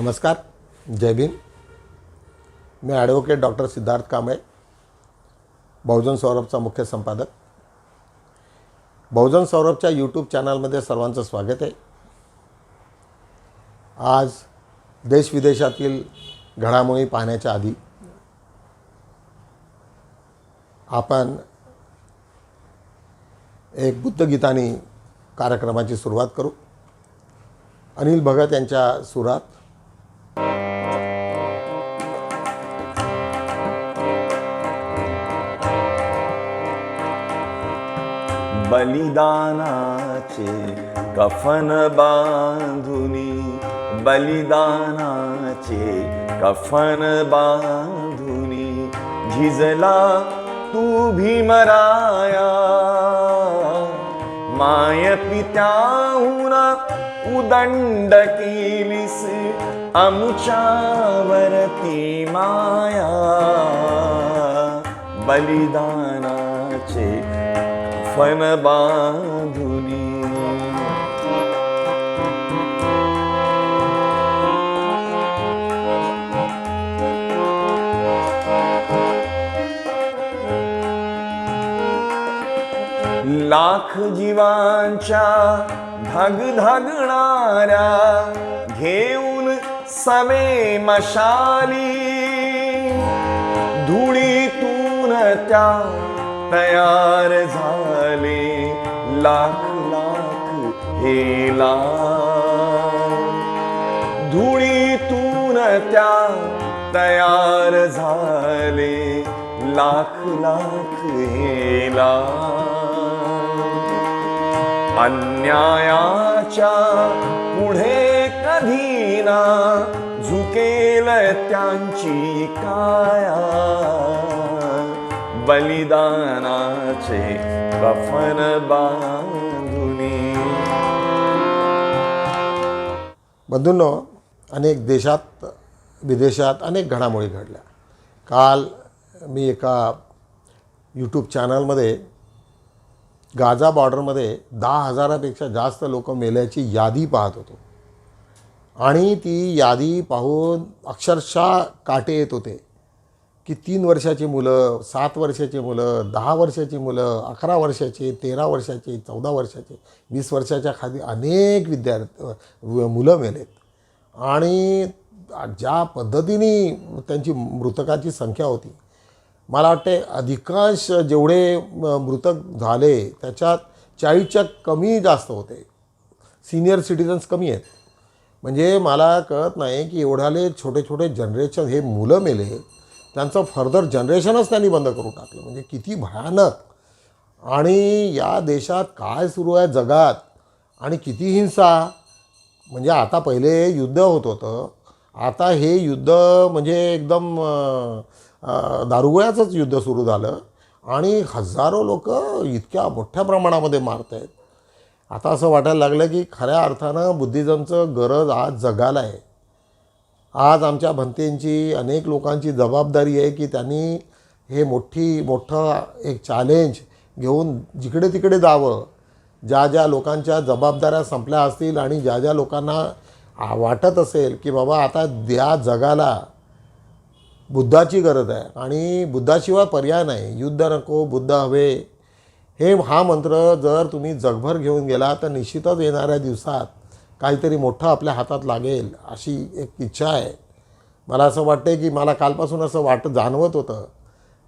नमस्कार, जय भीम. मी advocate doctor Siddharth Kamble, बहुजन सौरभचा मुख्य संपादक. बहुजन सौरभच्या यूट्यूब चॅनलमध्ये सर्वांचं स्वागत आहे. आज देशविदेशातील घडामोडी पाहण्याच्या आधी आपण एक बुद्धगीतानी कार्यक्रमाची सुरुवात करू. अनिल भगत यांच्या सुरात. बलिदानाचे कफन बांधुनी, बलिदानाचे कफन बांधुनी, झिजला तू भीमराया. माय पित्याहून उदंड केलीस आमच्यावरती माया. बलिदानाचे कफन बांधुनी. लाख जीवांच्या धगधगणाऱ्या घेऊन सवे मशाली, धुळीतून त्या तयार झाले लाख लाख हे लाख. धुळीतून त्या तयार झाले लाख लाख हे लाख. अन्यायाच्या पुढे कधी ना झुकेल त्यांची काया. बलिदानाचे कफन बांधुनी. बंधूंनो, अनेक देशात विदेशात अनेक घडामोडी घडल्या. काल मी एका यूट्यूब चॅनलमध्ये गाझा बॉर्डरमध्ये 10,000पेक्षा जास्त लोक मेल्याची यादी पाहत होतो आणि ती यादी पाहून अक्षरशः काटे येत होते की 3 वर्षाची मुलं, 7 वर्षाची मुलं, 10 वर्षाची मुलं, 11 वर्षाची, 13 वर्षाची, 14 वर्षाची, 20 वर्षाच्या खाली अनेक मुलं मेलेत. आणि ज्या पद्धतीने त्यांची मृतकाची संख्या होती, मला वाटते अधिकांश जेवढे मृतक झाले त्याच्यात 40च्या कमी जास्त होते. सिनियर सिटिझन्स कमी आहेत. म्हणजे मला कळत नाही की एवढ्याले छोटे छोटे जनरेशन हे मुलं मेले, त्यांचं फर्दर जनरेशनच त्यांनी बंद करून टाकलं. म्हणजे किती भयानक. आणि या देशात काय सुरू आहे जगात आणि किती हिंसा. म्हणजे आता पहिले युद्ध होत होतं, आता हे युद्ध म्हणजे एकदम दारुगोळ्याचंच युद्ध सुरू झालं आणि हजारो लोक इतक्या मोठ्या प्रमाणामध्ये मारत आहेत. आता असं वाटायला लागलं की खऱ्या अर्थानं बुद्धिझमचं गरज आज जगाला आहे. आज आमच्या भंतेंची, अनेक लोकांची जबाबदारी आहे की त्यांनी हे मोठं एक चॅलेंज घेऊन जिकडे तिकडे जावं. ज्या ज्या लोकांच्या जबाबदाऱ्या संपल्या असतील आणि ज्या ज्या लोकांना वाटत असेल की बाबा आता या जगाला बुद्धाची गरज आहे आणि बुद्धाशिवाय पर्याय नाही, युद्ध नको बुद्ध हवे, हा मंत्र जर तुम्ही जगभर घेऊन गेला तर निश्चितच येणाऱ्या दिवसात काहीतरी मोठं आपल्या हातात लागेल अशी एक इच्छा आहे. मला असं वाटतं की मला कालपासून असं जाणवत होतं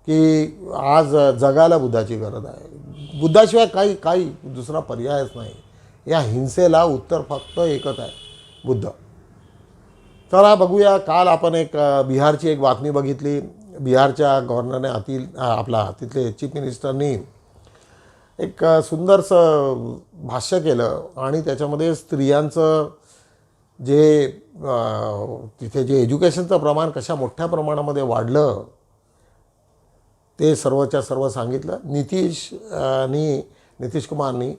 की आज जगाला बुद्धाची गरज आहे. बुद्धाशिवाय काही दुसरा पर्यायच नाही. या हिंसेला उत्तर फक्त एकच आहे, बुद्ध. चला बघूया. काल आपण एक बिहारची एक बातमी बघितली. बिहारच्या गव्हर्नरने तिथले चीफ मिनिस्टरनी एक सुंदरसं भाष्य केलं आणि त्याच्यामध्ये स्त्रियांचं जे तिथे जे एज्युकेशनचं प्रमाण कशा मोठ्या प्रमाणामध्ये वाढलं ते सर्वच्या सर्व सांगितलं. नितीश कुमारनी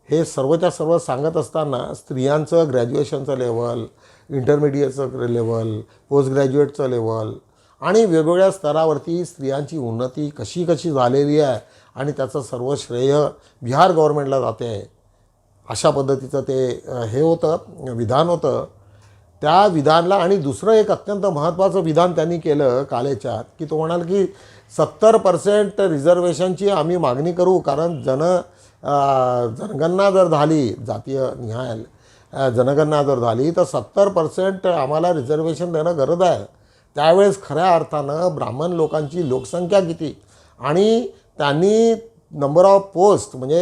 हे सर्वच्या सर्व सांगत असताना स्त्रियांचं ग्रॅज्युएशनचं लेवल, इंटरमिडिएटचं लेवल, पोस्ट ग्रॅज्युएटचं लेवल आणि वेगवेगळ्या स्तरावरती स्त्रियांची उन्नती कशी कशी झालेली आहे आणि त्याचं सर्व श्रेय बिहार गव्हर्नमेंटला जाते आहे. अशा पद्धतीचं ते हे होतं, विधान होतं. त्या विधानला आणि दुसरं एक अत्यंत महत्त्वाचं विधान त्यांनी केलं कालेच्यात, की तो म्हणाल की 70% रिझर्वेशनची आम्ही मागणी करू, कारण जनगणना जर झाली, जातीय निहाय जनगणना जर झाली तर 70% आम्हाला रिझर्वेशन देणं गरज आहे. त्यावेळेस खऱ्या अर्थानं ब्राह्मण लोकांची लोकसंख्या किती आणि त्यांनी नंबर ऑफ पोस्ट म्हणजे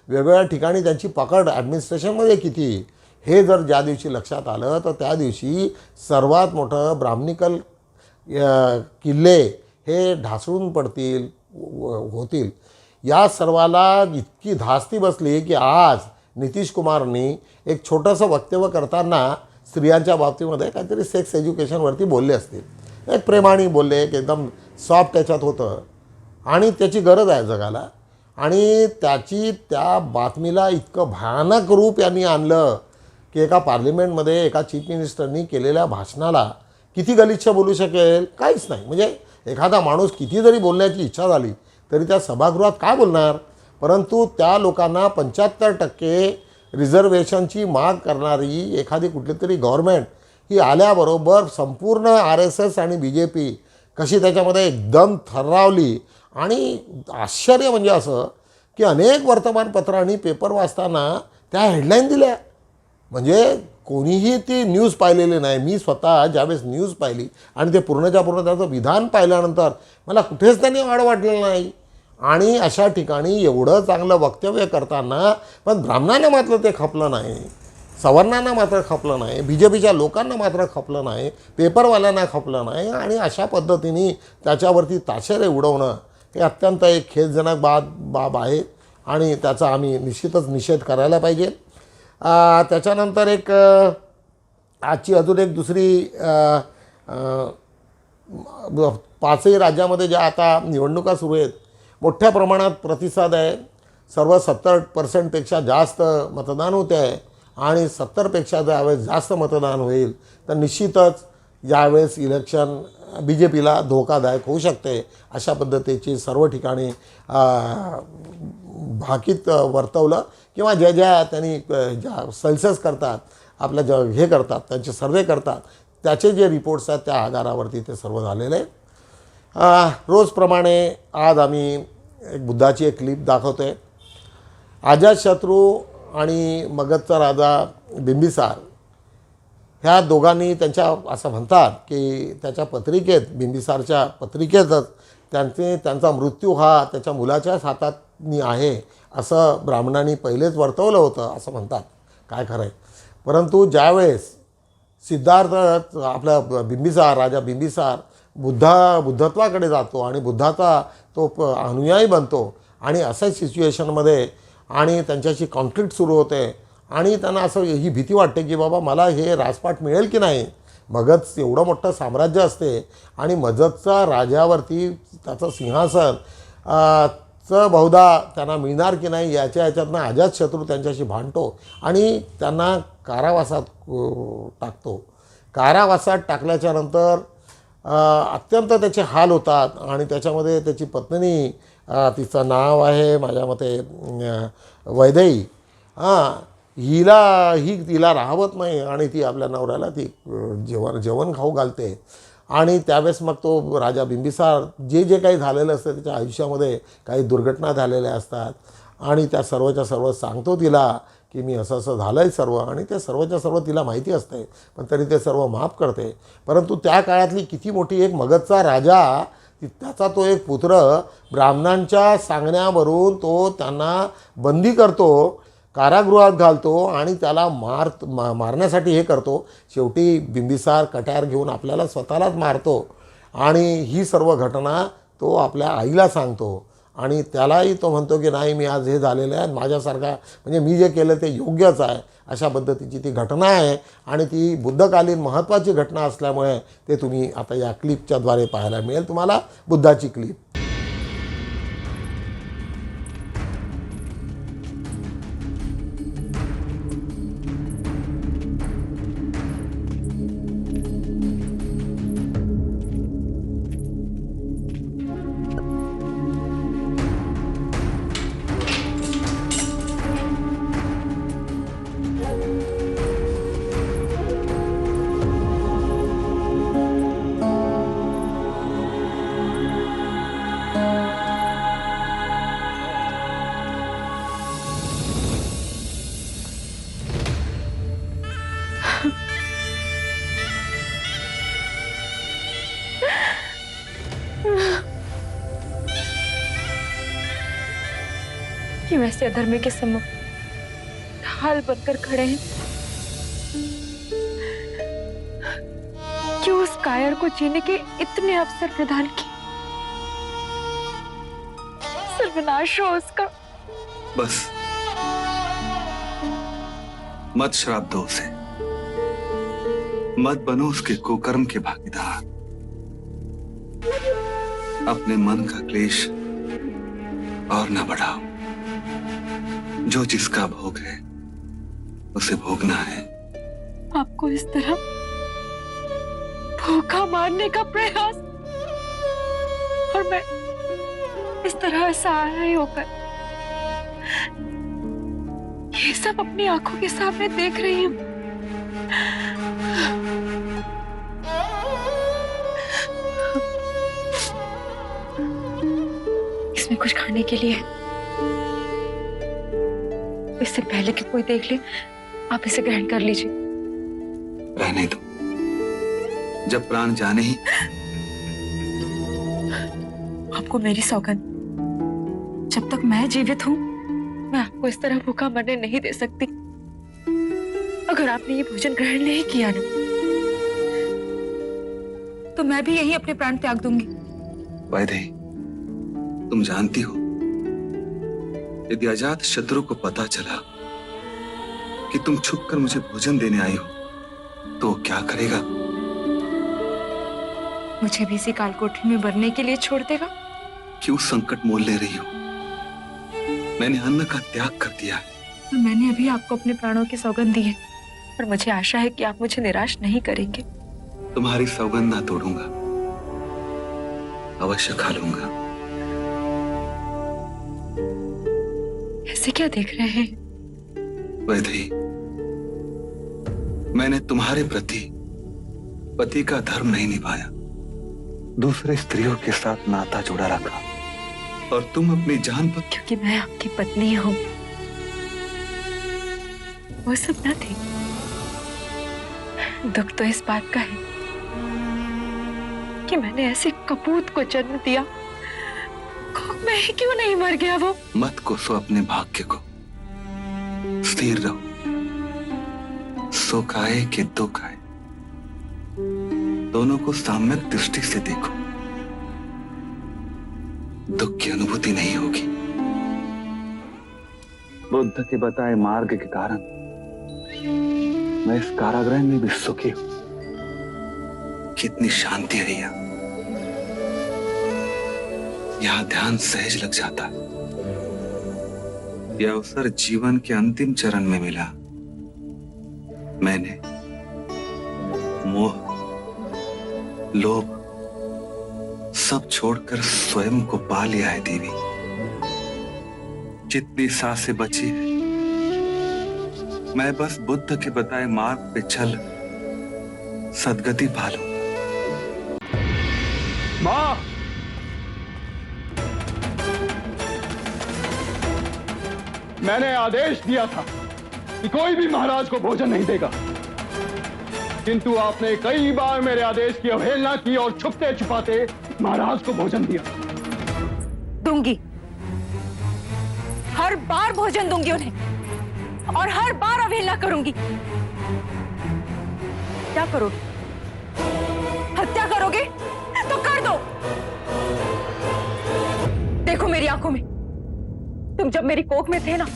वेगवेगळ्या ठिकाणी त्यांची पकड ॲडमिनिस्ट्रेशनमध्ये किती, हे जर ज्या दिवशी लक्षात आलं तर त्या दिवशी सर्वात मोठं ब्राह्मणिकल किल्ले हे ढासळून पडतील होतील. या सर्वाला इतकी धास्ती बसली की आज नितीश कुमारनी एक छोटंसं वक्तव्य करताना स्त्रियांच्या बाबतीमध्ये काहीतरी सेक्स एज्युकेशनवरती बोलले असतील, एक प्रेमाने बोलले, एक एकदम सॉफ्ट त्याच्यात होतं आणि त्याची गरज आहे जगाला. आणि त्याची त्या बातमीला इतकं भयानक रूप यांनी आणलं की एका पार्लिमेंटमध्ये एका चीफ मिनिस्टरनी केलेल्या भाषणाला किती गलिच्छ बोलू शकेल, काहीच नाही. म्हणजे एखादा माणूस किती जरी बोलण्याची इच्छा झाली तरी त्या सभागृहात काय बोलणार. परंतु त्या लोकांना 75% रिझर्वेशनची माग करणारी एखादी कुठली तरी गव्हर्मेंट ही आल्याबरोबर संपूर्ण RSS आणि BJP कशी त्याच्यामध्ये एकदम थर्रावली. आणि आश्चर्य म्हणजे असं की अनेक वर्तमानपत्रांनी पेपर वाचताना त्या हेडलाईन दिल्या, म्हणजे कोणीही ती न्यूज पाहिलेली नाही. मी स्वतः ज्यावेळेस न्यूज पाहिली आणि ते पूर्णच्या पूर्ण त्याचं विधान पाहिल्यानंतर मला कुठेच त्यांनी वाढ वाटलेलं नाही. आणि अशा ठिकाणी एवढं चांगलं वक्तव्य करताना पण ब्राह्मणांना मात्र ते खपलं नाही, सवर्णांना मात्र खपलं नाही, BJPच्या लोकांना मात्र खपलं नाही, पेपरवाल्यांना खपलं नाही. आणि अशा पद्धतीने त्याच्यावरती ताशेरे उडवणं हे अत्यंत एक खेदजनक बाब आहे आणि त्याचा आम्ही निश्चितच निषेध करायला पाहिजे. त्याच्यानंतर एक आजची अजून एक दुसरी 5ही राज्यामध्ये ज्या आता निवडणुका सुरू आहेत, मोठ्या प्रमाणात प्रतिसाद आहे. सर्व 70%पेक्षा जास्त मतदान होते आहे आणि 70पेक्षा ज्यावेळेस जास्त मतदान होईल तर निश्चितच यावेळेस इलेक्शन BJPला धोकादायक होऊ शकते. अशा पद्धतीची सर्व ठिकाणी भाकीत वर्तवलं किंवा ज्या त्यांनी ज्या सेन्सस करतात, आपल्या हे करतात, त्यांचे सर्वे करतात, त्याचे जे रिपोर्ट्स आहेत त्या आधारावरती ते सर्व झालेले आहे. रोजप्रमाणे आज आम्ही एक बुद्धाची एक क्लिप दाखवतो आहे. अजातशत्रू आणि मगधचा राजा बिंबिसार ह्या दोघांनी त्यांच्या असं म्हणतात की त्याच्या पत्रिकेत, बिंबिसारच्या पत्रिकेतच त्यांचा मृत्यू हा त्याच्या मुलाच्याच हातातनी आहे असं ब्राह्मणांनी पहिलेच वर्तवलं होतं असं म्हणतात. काय खरं आहे. परंतु ज्यावेळेस सिद्धार्थ आपला बिंबिसार, राजा बिंबिसार बुद्धत्वाकडे जातो आणि बुद्धाचा तो अनुयायी बनतो आणि अशा सिच्युएशनमध्ये आणि त्यांच्याशी कॉन्फ्लिक्ट सुरू होते आणि त्यांना असं ही भीती वाटते की बाबा मला हे राजपाट मिळेल की नाही. मगध एवढं मोठं साम्राज्य असते आणि मगधचा राजावरती त्याचं सिंहासन बहुधा त्यांना मिळणार की नाही याच्यातनं अजातशत्रू त्यांच्याशी भांडतो आणि त्यांना कारावासात टाकतो. कारावासात टाकल्याच्यानंतर अत्यंत त्याचे हाल होतात आणि त्याच्यामध्ये त्याची पत्नी, तिचं नाव आहे माझ्या मते वैदेही, तिला राहवत नाही आणि ती आपल्या नवऱ्याला ती जेवण खाऊ घालते. आणि त्यावेळेस मग तो राजा बिंबिसार जे काही झालेलं असतं त्याच्या आयुष्यामध्ये काही दुर्घटना झालेल्या असतात आणि त्या सर्वच्या सर्व सांगतो तिला की मी असं झालं आहे सर्व, आणि ते सर्वच्या सर्व तिला माहिती असते पण तरी ते सर्व माफ करते. परंतु त्या काळातली किती मोठी एक मगधचा राजा, त्याचा तो एक पुत्र ब्राह्मणांच्या सांगण्यावरून तो त्यांना बंदी करतो, कारागृहात घालतो आणि त्याला मारण्यासाठी हे करतो. शेवटी बिंबिसार कट्यार घेऊन आपल्याला स्वतःलाच मारतो आणि ही सर्व घटना तो आपल्या आईला सांगतो आणि त्यालाही तो म्हणतो की नाही मी आज हे झालेलं आहे, माझ्यासारखा म्हणजे मी जे केलं ते योग्यच आहे. अशा पद्धतीची ती घटना आहे आणि ती बुद्धकालीन महत्त्वाची घटना असल्यामुळे ते तुम्ही आता या क्लिपच्याद्वारे पाहायला मिळेल तुम्हाला बुद्धाची क्लिप. ऐसे अधर्मी के सम्मुख ढाल बनकर खड़े हैं? क्यों उस कायर को जीने के इतने अवसर प्रदान किए? सर्वनाश हो उसका। बस मत श्राप दो उसे, मत बनो उसके कुकर्म के भागीदार। अपने मन का क्लेश और न बढ़ाओ। जो जिसका भोग है उसे भोगना है। आपको इस तरह धोखा मारने का प्रयास, और मैं इस तरह असहाय होकर ये सब अपनी आंखों के सामने देख रही हूं। इसमें कुछ खाने के लिए है। इससे पहले कि कोई देख ले, आप इसे ग्रहण कर लीजिए। रहने दो, जब प्राण जाने ही। आपको मेरी सौगंध, जब तक मैं जीवित हूं मैं आपको इस तरह भूखा मरने नहीं दे सकती। अगर आपने ये भोजन ग्रहण नहीं किया ना, तो मैं भी यहीं अपने प्राण त्याग दूंगी। वैदेही, तुम जानती हो, यदि अजात शत्रु को पता चला कि तुम छुपकर मुझे भोजन देने आई हो, तो वो क्या करेगा? मुझे भी इसी कालकोठरी में मरने के लिए छोड़ देगा। क्यों संकट मोल ले रही हो? मैंने अन्न का त्याग कर दिया है। तो मैंने अभी आपको अपने प्राणों की सौगंध दी है, और मुझे आशा है कि आप मुझे निराश नहीं करेंगे। तुम्हारी सौगंध ना तोड़ूंगा, अवश्य खा लूंगा। ऐसे क्या देख रहे हैं? वैदेही, मैंने तुम्हारे प्रति पति का धर्म नहीं निभाया, दूसरे स्त्रियों के साथ नाता जोड़ा रखा, और तुम अपनी जान पर। क्योंकि मैं आपकी पत्नी हूं। वो सब ना थे। दुख तो इस बात का है कि मैंने ऐसे कपूत को जन्म दिया। मैं ही क्यों नहीं मर गया वो? मत कोसो अपने भाग्य को, स्थिर रहो। सुख आए कि दुख आए, दोनों को साम्यक दृष्टि से देखो। दुख की अनुभूति नहीं होगी। बुद्ध के बताए मार्ग के कारण मैं इस कारागृह में भी सुखी हूं। कितनी शांति है यहाँ ध्यान सहज लग जाता है। यह अवसर जीवन के अंतिम चरण में मिला। मैंने मोह, लोभ सब छोड़कर स्वयं को पा लिया है देवी। जितनी सांसें बची है, मैं बस बुद्ध के बताए मार्ग पे चल सद्गति पा लूं। मां, मैंने आदेश दिया था कि कोई भी महाराज को भोजन नहीं देगा, किंतु आपने कई बार मेरे आदेश की अवहेलना की और छुपते छुपाते महाराज को भोजन दिया। दूंगी, हर बार भोजन दूंगी उन्हें, और हर बार अवहेलना करूंगी। क्या करोगे? हत्या करोगे तो कर दो। देखो मेरी आंखों में, तुम जब मेरी कोख में थे ना,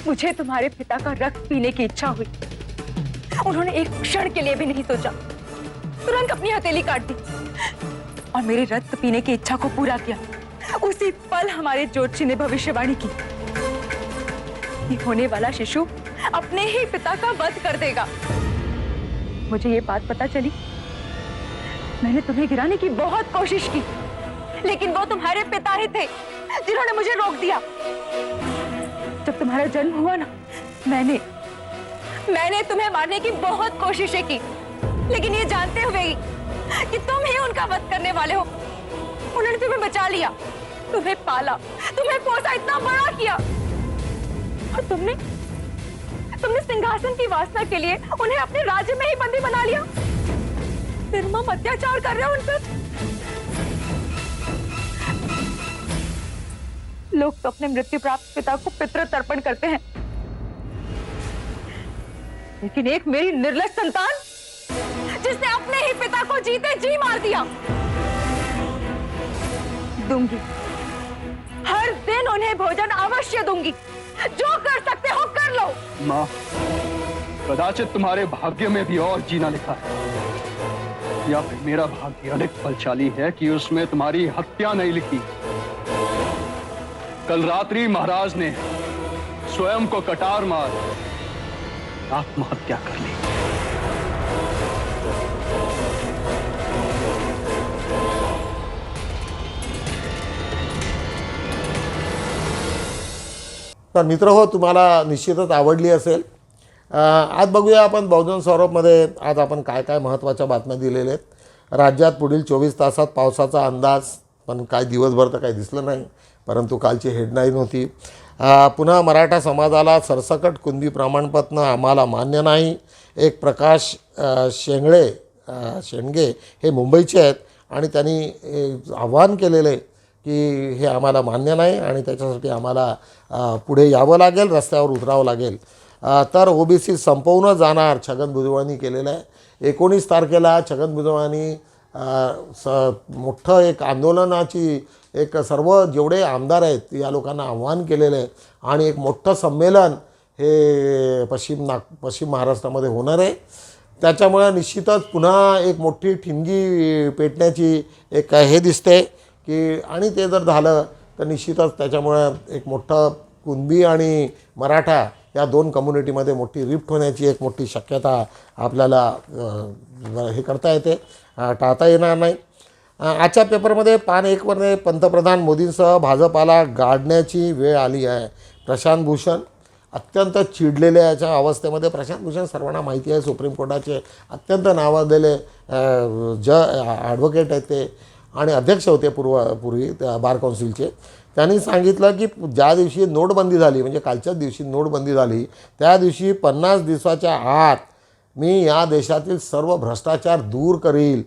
मुझे तुम्हारे पिता का रक्त पीने की इच्छा हुई। उन्होंने एक क्षण के लिए भी नहीं सोचा, तुरंत अपनी हथेली काट दी और मेरे रक्त पीने की इच्छा को पूरा किया। उसी पल हमारे ज्योतिषी ने भविष्यवाणी की, ये होने वाला शिशु अपने ही पिता का वध कर देगा। मुझे ये बात पता चली, मैंने तुम्हें गिराने की बहुत कोशिश की, लेकिन वो तुम्हारे पिता ही थे जिन्होंने मुझे रोक दिया। जब तुम्हारा जन्म हुआ ना, मैंने तुम्हें मारने की बहुत कोशिशें की, लेकिन ये जानते हुए ही कि तुम ही उनका वध करने वाले हो, उन्होंने तुम्हें बचा लिया, तुम्हें पाला, तुम्हें पोसा, इतना बड़ा किया, और तुमने सिंहासन की वासना के लिए उन्हें अपने राज्य में ही बंदी बना लिया। निर्मम अत्याचार कर रहे हो उन पर। लोग तो अपने मृत्यु प्राप्त पिता को पितृ तर्पण करते हैं, लेकिन एक मेरी निर्लज संतान जिसने अपने ही पिता को जीते जी मार दिया। दूंगी, हर दिन उन्हें भोजन अवश्य दूंगी। जो कर सकते हो कर लो। माँ, कदाचित तुम्हारे भाग्य में भी और जीना लिखा है, या फिर मेरा भाग्य अधिक बलशाली है कि उसमें तुम्हारी हत्या नहीं लिखी। कल रात्रि महाराज ने स्वयं को कटार मार आत्महत्या कर ली। तर मित्र हो, तुम्हाला निश्चितच आवडली असेल। आज बघूया आपण बहुजन सौरभमध्ये आज आपण काय काय महत्त्वाच्या बातम्या दिलेल्या आहेत। राज्यात पुढील 24 तासात पावसाचा अंदाज, पण काय दिवसभर तर काही दिसलं नाही, परंतु कालची हेडलाईन होती। पुन्हा मराठा समाजाला सरसकट कुणबी प्रमाणपत्र आम्हाला मान्य नाही। एक प्रकाश शेंडगे हे मुंबईचे आहेत आणि त्यांनी आव्हान केलेलं आहे की हे आम्हाला मान्य नाही आणि त्याच्यासाठी आम्हाला पुढे यावं लागेल, रस्त्यावर उतरावं लागेल। तर ओबीसी संपवून जाणार छगन भुजबळांनी केलेलं आहे। 19 तारखेला छगन भुजबळांनी मोठं एक आंदोलनाची एक सर्व जेवढे आमदार आहेत या लोकांना आव्हान केलेलं आहे आणि एक मोठं संमेलन हे पश्चिम महाराष्ट्रामध्ये होणार आहे। त्याच्यामुळे निश्चितच पुन्हा एक मोठी ठिणगी पेटण्याची एक हे दिसते की, आणि ते जर झालं तर निश्चितच त्याच्यामुळे एक मोठं कुणबी आणि मराठा या दोन कम्युनिटीमध्ये मोठी रिफ्ट होण्याची एक मोठी शक्यता आपल्याला हे करता येते, टाळता येणार नाही। आजच्या पेपरमध्ये पान 1 वर पंतप्रधान मोदींसह भाजपाला गाडण्याची वेळ आली आहे। प्रशांत भूषण अत्यंत चिडलेल्या याच्या अवस्थेमध्ये, प्रशांत भूषण सर्वांना माहिती आहे सुप्रीम कोर्टाचे अत्यंत नावाजलेले ॲडव्होकेट आहेत ते आणि अध्यक्ष होते पूर्वी बार काउन्सिलचे। त्यांनी सांगितलं की ज्या दिवशी नोटबंदी झाली, म्हणजे कालच्याच दिवशी नोटबंदी झाली, त्या दिवशी 50 दिवसाच्या आत मी या देशातील सर्व भ्रष्टाचार दूर करील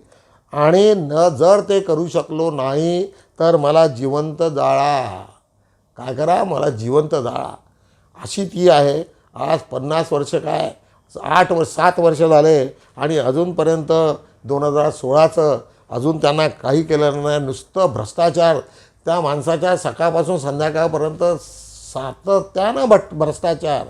आणि जर ते करू शकलो नाही तर मला जिवंत जाळा। काय करा, मला जिवंत जाळा, अशी ती आहे। आज 50 वर्ष काय 7 वर्ष झाले आणि अजूनपर्यंत 2016चं अजून त्यांना काही केलं नाही। नुसतं भ्रष्टाचार, त्या माणसाच्या सकाळपासून संध्याकाळपर्यंत सातत्यानं भ्रष्टाचार।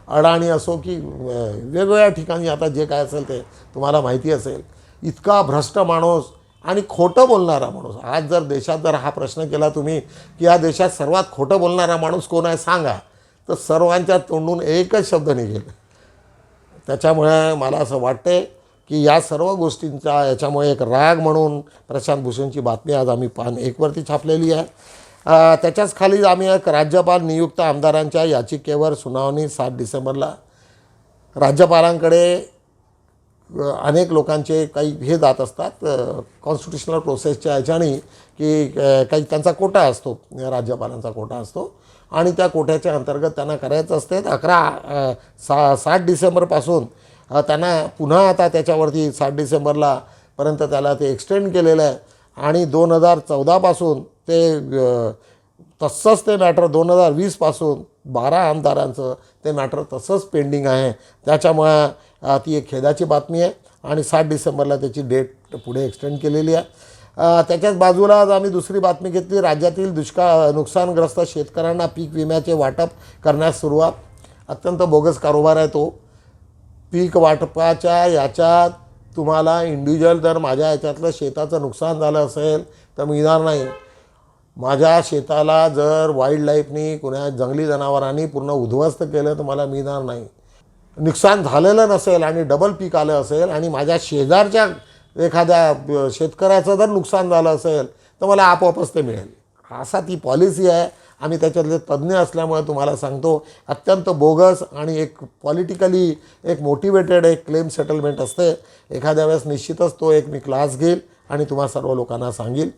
अडाणी असो की वेगवेगळ्या ठिकाणी आता जे काय असेल ते तुम्हाला माहिती असेल, इतका भ्रष्ट माणूस आणि खोटं बोलणारा माणूस। आज जर देशात जर हा प्रश्न केला तुम्ही की या देशात सर्वात खोटं बोलणारा माणूस कोण आहे सांगा, तर सर्वांच्या तोंडून एकच शब्द निघेल। त्याच्यामुळे मला असं वाटते की या सर्व गोष्टींचा याच्यामुळे एक राग म्हणून प्रशांत भूषणची बातमी आज आम्ही पान 1 वरती छापलेली आहे। त्याच्याच खाली आम्ही एक राज्यपाल नियुक्त आमदारांच्या याचिकेवर सुनावणी 7 डिसेंबरला। राज्यपालांकडे अनेक लोकांचे काही हे जात असतात कॉन्स्टिट्युशनल प्रोसेसच्या ह्याच्याने की काही त्यांचा कोटा असतो, राज्यपालांचा कोटा असतो आणि त्या कोट्याच्या अंतर्गत त्यांना करायचं असते। 7 डिसेंबरपासून त्यांना पुन्हा आता त्याच्यावरती 7 डिसेंबरला पर्यंत त्याला ते एक्सटेंड केलेलं आहे आणि 2014पासून ते तसंच ते मॅटर 2020पासून 12 आमदारांचं ते मॅटर तसंच पेंडिंग आहे। त्याच्यामुळे ती एक खेदाची बातमी आहे आणि 7 डिसेंबरला त्याची डेट पुढे एक्सटेंड केलेली आहे। त्याच्याच बाजूला आज आम्ही दुसरी बातमी घेतली, राज्यातील नुकसानग्रस्त शेतकऱ्यांना पीक विम्याचे वाटप करण्यास सुरुवात। अत्यंत बोगस कारोबार आहे तो। पीक वाटपाच्या याच्यात तुम्हाला इंडिव्हिज्युअल जर माझ्या याच्यातलं शेताचं नुकसान झालं असेल तर मिळणार नाही। माझ्या शेताला जर वाईल्ड लाईफनी कुणा जंगली जनावरांनी पूर्ण उद्ध्वस्त केलं तर मला मिळणार नाही। नुकसान झालेलं नसेल आणि डबल पीक आलं असेल आणि माझ्या शेजारच्या एखाद्या शेतकऱ्याचं जर नुकसान झालं असेल तर मला आपोआपच ते मिळेल, असा ती पॉलिसी आहे। आम्ही त्याच्यातले तज्ज्ञ असल्यामुळे तुम्हाला सांगतो, अत्यंत बोगस आणि एक पॉलिटिकली एक मोटिवेटेड एक क्लेम सेटलमेंट असते। एखाद्या वेळेस निश्चितच तो एक मी क्लास घेईल आणि तुम्हा सर्व लोकांना सांगेल।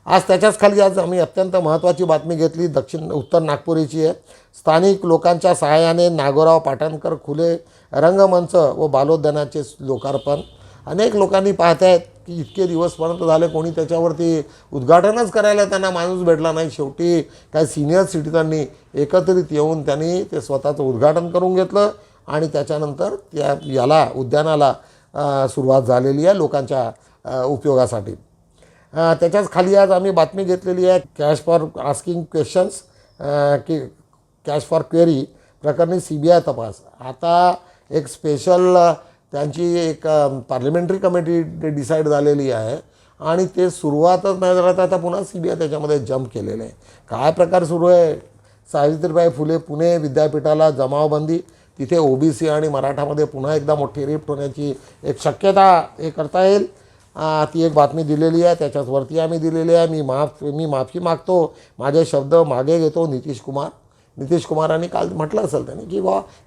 आज त्याच्याच खाली आज आम्ही अत्यंत महत्त्वाची बातमी घेतली, उत्तर नागपुरीची आहे। स्थानिक लोकांच्या सहाय्याने नागोराव पाटणकर खुले रंगमंच व बालोद्यानाचे लोकार्पण। अनेक लोकांनी पाहत आहेत की इतके दिवसपर्यंत झाले कोणी त्याच्यावरती उद्घाटनच करायला त्यांना माणूस भेटला नाही. शेवटी काय सिनियर सिटीजननी एकत्रित येऊन त्यांनी ते स्वतःचं उद्घाटन करून घेतलं आणि त्याच्यानंतर याला उद्यानाला सुरुवात झालेली आहे लोकांच्या उपयोगासाठी. त्याच्याच खाली आज आम्ही बातमी घेतलेली आहे कॅश फॉर आस्किंग क्वेश्चन्स की कॅश फॉर क्वेरी प्रकरणी CBI तपास. आता एक स्पेशल त्यांची एक पार्लमेंटरी कमिटी डिसाईड झालेली आहे आणि ते सुरुवातच नाही झालं तर आता पुन्हा CBI त्याच्यामध्ये जंप केलेलं आहे. काय प्रकार सुरू आहे? सावित्रीबाई फुले पुणे विद्यापीठाला जमावबंदी, तिथे OBC आणि मराठामध्ये पुन्हा एकदा मोठी रिफ्ट होण्याची एक शक्यता हे करता येईल. ती एक बातमी दिलेली आहे. त्याच्यावरती आम्ही दिलेली आहे मी माफी मागतो, माझे शब्द मागे घेतो. नितीश कुमारांनी काल म्हटलं असेल त्यांनी की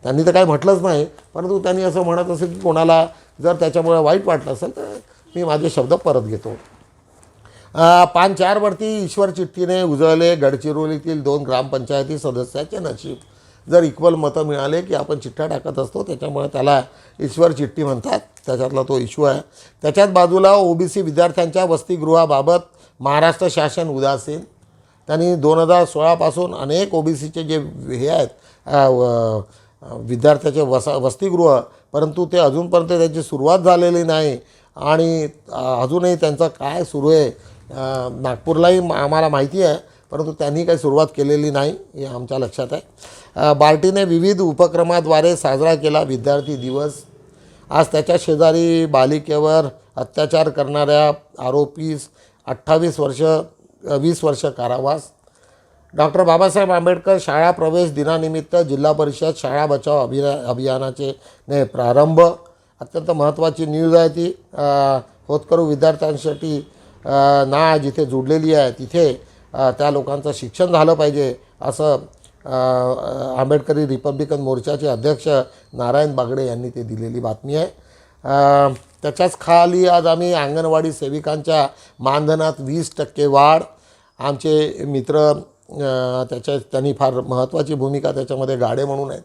त्यांनी तर काही म्हटलंच नाही, परंतु त्यांनी असं म्हणत असेल की कोणाला जर त्याच्यामुळे वाईट वाटलं असेल तर मी माझे शब्द परत घेतो. 5-4 वरती ईश्वर चिठ्ठीने उजळले गडचिरोलीतील 2 ग्रामपंचायती सदस्याचे नशीब. जर इक्वल मतं मिळाले की आपण चिठ्ठ्या टाकत असतो त्याच्यामुळे त्याला ईश्वर चिठ्ठी म्हणतात. त्याच्यातला तो इश्यू आहे. त्याच्याच बाजूला OBC विद्यार्थ्यांच्या वसतिगृहाबाबत महाराष्ट्र शासन उदासीन. त्यांनी 2016पासून अनेक OBCचे जे हे आहेत विद्यार्थ्याचे वसतिगृह, परंतु ते अजूनपर्यंत त्याची सुरुवात झालेली नाही आणि अजूनही त्यांचं काय सुरू आहे नागपूरलाही आम्हाला माहिती आहे, परंतु त्यांनी काही सुरुवात केलेली नाही हे आमच्या लक्षात आहे. बार्टीने विविध उपक्रमाद्वारे साजरा केला विद्यार्थी दिवस. आज त्याच्या शेजारी बालिकेवर अत्याचार करणाऱ्या आरोपीस 20 वर्ष कारावास. डॉक्टर बाबासाहेब आंबेडकर शाळा प्रवेश दिनानिमित्त जिल्हा परिषद शाळा बचाव अभियानाचे प्रारंभ. अत्यंत महत्त्वाची न्यूज आहे ती. होतकरू विद्यार्थ्यांसाठी जिथे जुडलेली आहे तिथे त्या लोकांचं शिक्षण झालं पाहिजे असं आंबेडकरी रिपब्लिकन मोर्चाचे अध्यक्ष नारायण बागडे यांनी ते दिलेली बातमी आहे. त्याच्याच खाली आज आम्ही अंगणवाडी सेविकांच्या मानधनात 20% वाढ. आमचे मित्र त्यांनी फार महत्त्वाची भूमिका त्याच्यामध्ये गाडे म्हणून आहेत,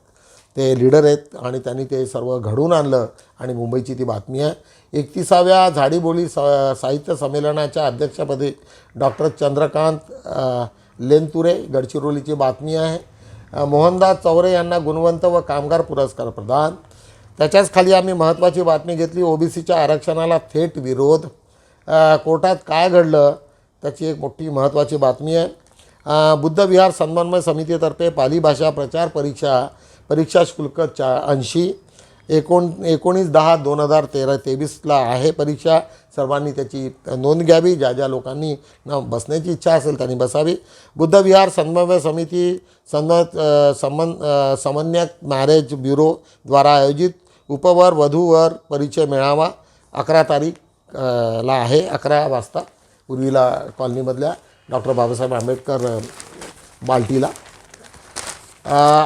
ते लीडर आहेत आणि त्यांनी ते सर्व घडवून आणलं आणि मुंबईची ती बातमी आहे. 31व्या झाडीबोली साहित्य संमेलनाच्या अध्यक्षपदी डॉक्टर चंद्रकांत लेनतुरे गडचिरोलीची बातमी आहे. मोहनदास चौरे यांना गुणवंत व कामगार पुरस्कार प्रदान. त्याच्याच खाली आम्ही महत्त्वाची बातमी घेतली OBCच्या आरक्षणाला थेट विरोध. कोर्टात काय घडलं त्याची एक मोठी महत्त्वाची बातमी आहे. बुद्ध विहार समन्वय समितीतर्फे पाली भाषा प्रचार परीक्षा शुल्क 80. 19/10/2023 आहे परीक्षा. सर्वांनी त्याची नोंद घ्यावी. ज्या लोकांनी बसण्याची इच्छा असेल त्यांनी बसावी. बुद्ध विहार समन्वय समिती समन्वयक मॅरेज ब्युरोद्वारा आयोजित उपवर वधूवर परिचय मेळावा 11 तारीखला आहे 11 वाजता पूर्वीला कॉलनीमधल्या डॉक्टर बाबासाहेब आंबेडकर बाल्टीला.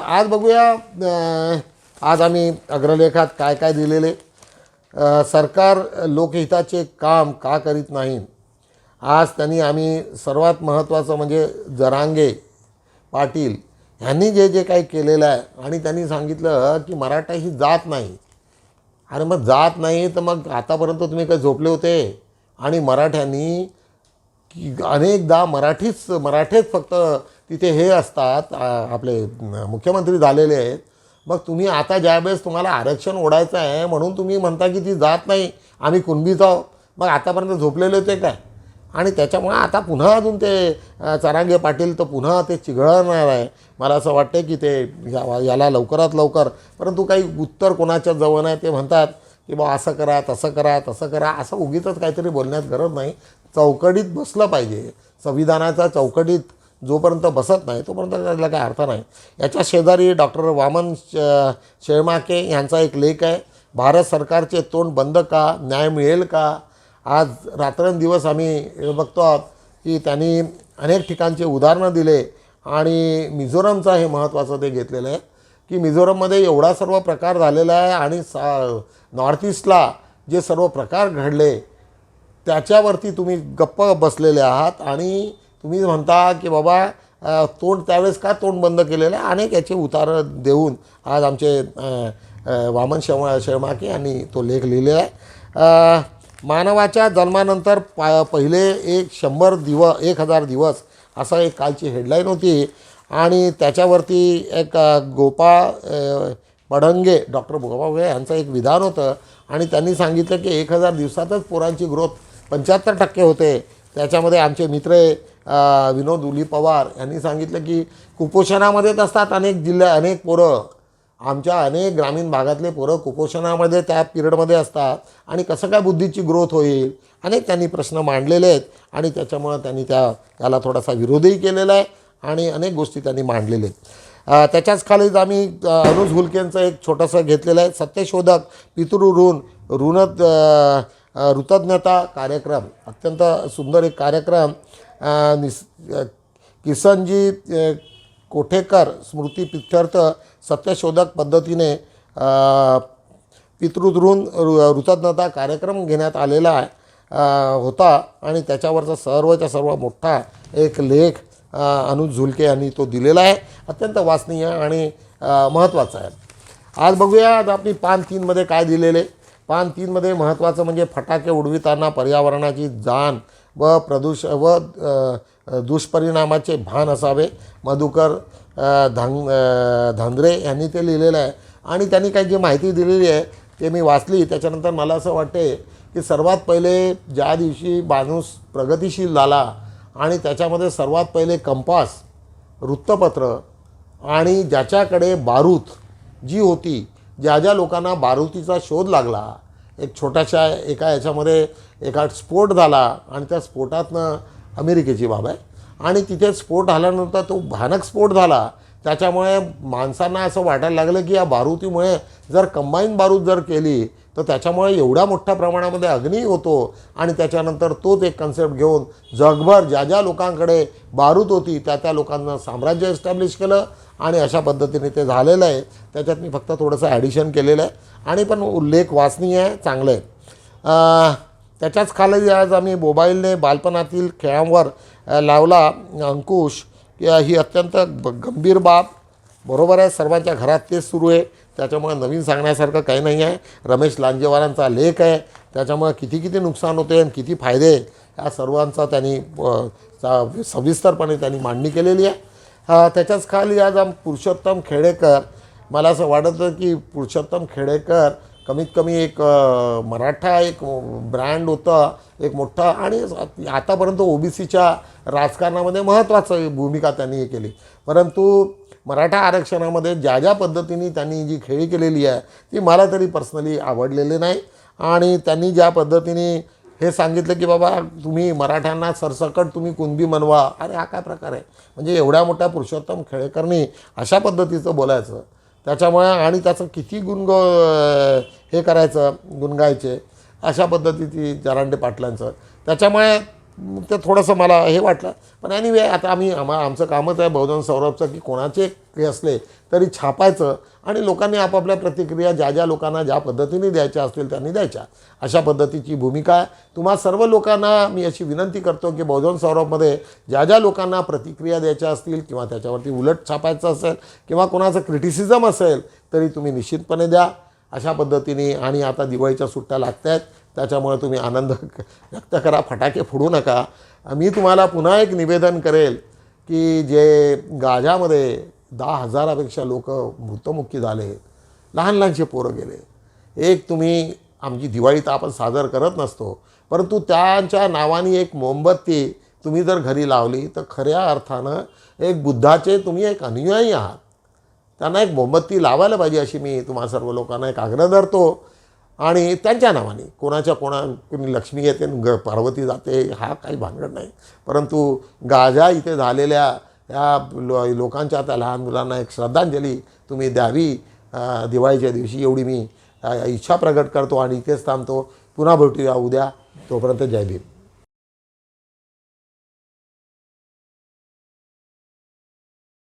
आज बघूया आज आम्ही अग्रलेखात काय काय दिलेले. सरकार लोकहिताचे काम का करीत नाही. आज आम्ही सर्वात महत्त्वाचं म्हणजे जरांगे पाटील यांनी जे काही केलेलं आहे आणि त्यांनी सांगितलं की मराठा ही जात नाही. अरे मग जात नाही तर मग आतापर्यंत तुम्ही काय झोपले होते. आणि मराठ्यांनी की अनेकदा मराठेच फक्त तिथे हे असतात आपले मुख्यमंत्री झालेले आहेत. मग तुम्ही आता ज्यावेळेस तुम्हाला आरक्षण ओढायचं आहे म्हणून तुम्ही म्हणता की ती जात नाही आम्ही कुणबीच आहोत. मग आतापर्यंत झोपलेले होते काय. आणि त्याच्यामुळे आता पुन्हा अजून ते चरांगे पाटील तर पुन्हा ते चिघळणार आहे. मला असं वाटतं की ते याला लवकरात लवकर, परंतु काही उत्तर कोणाच्या जवळ नाही. ते म्हणतात की बा असं करा तसं करा असं उगीचच काहीतरी बोलण्यात गरज नाही. चौकटीत बसलं पाहिजे. संविधानाच्या चौकटीत जोपर्यंत बसत नाही तोपर्यंत त्याला काय अर्थ नाही. याच्या शेजारी डॉक्टर वामन शेळमाके यांचा एक लेख आहे. भारत सरकारचे तोंड बंद का, न्याय मिळेल का. आज रात्रंदिवस आम्ही बघतो आहोत की त्यांनी अनेक ठिकाणचे उदाहरणं दिले आणि मिझोरमचं हे महत्त्वाचं ते घेतलेलं आहे की मिझोरममध्ये एवढा सर्व प्रकार झालेला आहे आणि नॉर्थ ईस्टला जे सर्व प्रकार घडले त्याच्यावरती तुम्ही गप्प बसलेले आहात आणि तुम्ही म्हणता की बाबा त्यावेळेस का तोंड बंद केलेलं आहे. अनेक याचे उतारं देऊन आज आमचे वामन शेळमाके यांनी तो लेख लिहिलेला आहे. मानवाच्या जन्मानंतर पहिले 1000 दिवस असा एक कालची हेडलाईन होती आणि त्याच्यावरती एक गोपाळ पडंगे डॉक्टर गोपाळ यांचं एक विधान होतं आणि त्यांनी सांगितलं की 1000 दिवसातच पोरांची ग्रोथ 75% होते. त्याच्यामध्ये आमचे मित्र विनोद उली पवार यांनी सांगितलं की कुपोषणामध्येच असतात अनेक पोरं, आमच्या अनेक ग्रामीण भागातले पोरं कुपोषणामध्ये त्या पिरियडमध्ये असतात आणि कसं काय बुद्धीची ग्रोथ होईल. अनेक त्यांनी प्रश्न मांडलेले आहेत आणि त्याच्यामुळं त्यांनी त्याला थोडासा विरोधही केलेला आहे आणि अनेक गोष्टी त्यांनी मांडलेल्या आहेत. त्याच्याच खालीच आम्ही अनुज हुलकेंचं एक छोटंसं घेतलेलं आहे, सत्यशोधक ऋतज्ञता कार्यक्रम. अत्यंत सुंदर एक कार्यक्रम. किसनजी कोठेकर स्मृती प्रित्यर्थ सत्यशोधक पद्धतीने ऋतज्ञता कार्यक्रम घेण्यात आलेला होता आणि त्याच्यावरचा सर्वच्या सर्व मोठा एक लेख अनुज झुलके यांनी तो दिलेला आहे. अत्यंत वाचनीय आणि महत्त्वाचा आहे. आज बघूया आज आपली पान 3मध्ये काय दिलेले. पान 3मध्ये महत्त्वाचं म्हणजे फटाके उडविताना पर्यावरणाची जाण व दुष्परिणामाचे भान असावे. मधुकर धांद्रे यांनी ते लिहिलेलं आहे आणि त्यांनी काही जी माहिती दिलेली आहे ते मी वाचली. त्याच्यानंतर मला असं वाटते की सर्वात पहिले ज्या दिवशी माणूस प्रगतिशील झाला आणि त्याच्यामध्ये सर्वात पहिले कंपास, वृत्तपत्र आणि ज्याच्याकडे बारूद जी होती, ज्या लोकांना बारूदीचा शोध लागला, एक छोट्याशा याच्यामध्ये एका स्फोट झाला आणि त्या स्फोटातनं अमेरिकेची बाब आहे आणि तिथे स्फोट झाल्यानंतर तो भयानक स्फोट झाला. त्याच्यामुळे माणसांना असं वाटायला लागलं की या बारूदीमुळे जर कंबाईन बारूद जर केली तर त्याच्यामुळे एवढ्या मोठ्या प्रमाणामध्ये अग्नी होतो आणि त्याच्यानंतर तोच एक कन्सेप्ट घेऊन जगभर ज्या लोकांकडे बारूद होती त्या लोकांना साम्राज्य एस्टॅब्लिश केलं आणि अशा पद्धतीने ते झालेलं आहे. त्याच्यात मी फक्त थोडंसं ॲडिशन केलेलं आहे आणि पण उल्लेख वाचनीय आहे, चांगलं आहे. त्याच्याच खाली आज आम्ही मोबाईलने बालपणातील खेळांवर लावला अंकुश. ही अत्यंत गंभीर बाब. बरोबर आहे, सर्वांच्या घरात तेच सुरू आहे. त्याच्यामुळे नवीन सांगण्यासारखं काही नाही आहे. रमेश लांजेवारांचा लेख आहे. त्याच्यामुळे किती नुकसान होते आणि किती फायदे या सर्वांचा त्यांनी सविस्तरपणे त्यांनी मांडणी केलेली आहे. त्याच्याच खाली आज पुरुषोत्तम खेडेकर. मला असं वाटतं की पुरुषोत्तम खेडेकर कमीत कमी एक मराठा एक ब्रँड होता, एक मोठा आणि आतापर्यंत OBCच्या राजकारणामध्ये महत्त्वाचं भूमिका त्यांनी हे केली. परंतु मराठा आरक्षणामध्ये ज्या पद्धतीने त्यांनी जी खेळी केलेली आहे ती मला तरी पर्सनली आवडलेली नाही आणि त्यांनी ज्या पद्धतीने हे सांगितलं की बाबा तुम्ही मराठ्यांना सरसकट तुम्ही कुणबी मनवा. अरे हा काय प्रकार आहे. म्हणजे एवढ्या मोठ्या पुरुषोत्तम खेडेकरनी अशा पद्धतीचं बोलायचं, त्याच्यामुळे आणि त्याचं किती हे करायचं, गुणगायचे अशा पद्धतीची जरांडे पाटलांचं. त्याच्यामुळे ते थोडंसं मला हे वाटलं. पण एनिवे आता आमचं कामच आहे बहुजन सौरभचं की कोणाचे हे असले तरी छापायचं आणि लोकांनी आपापल्या प्रतिक्रिया ज्या लोकांना ज्या पद्धतीने द्यायच्या असतील त्यांनी द्यायच्या. अशा पद्धतीची भूमिका आहे. तुम्हा सर्व लोकांना मी अशी विनंती करतो की बहुजन सौरभमध्ये ज्या लोकांना प्रतिक्रिया द्यायच्या असतील किंवा त्याच्यावरती उलट छापायचं असेल किंवा कोणाचं क्रिटिसिझम असेल तरी तुम्ही निश्चितपणे द्या अशा पद्धतीने. आणि आता दिवाळीच्या सुट्ट्या लागत आहेत त्याच्यामुळे तुम्ही आनंद व्यक्त करा, फटाके फोडू नका. मी तुम्हाला पुन्हा एक निवेदन करेल की जे गाझामध्ये 10,000पेक्षा लोक मृत्युमुखी झाले, लहानचे पोरं गेले. एक तुम्ही आमची दिवाळी तर आपण साजर करत नसतो, परंतु त्यांच्या नावाने एक मोमबत्ती तुम्ही जर घरी लावली तर खऱ्या अर्थानं एक बुद्धाचे तुम्ही एक अनुयायी आहात. त्यांना एक मोमबत्ती लावायला पाहिजे अशी मी तुम्हा सर्व लोकांना एक आग्रह धरतो. आणि त्यांच्या नावाने कोणी लक्ष्मी येते, पार्वती जाते, हा काही भानगड नाही. परंतु गाझा इथे झालेल्या या लोकांच्या त्या लहान मुलांना एक श्रद्धांजली तुम्ही द्यावी दिवाळीच्या दिवशी एवढी मी इच्छा प्रकट करतो आणि इथेच थांबतो. पुन्हा भेटूया उद्या. तोपर्यंत जय भीम.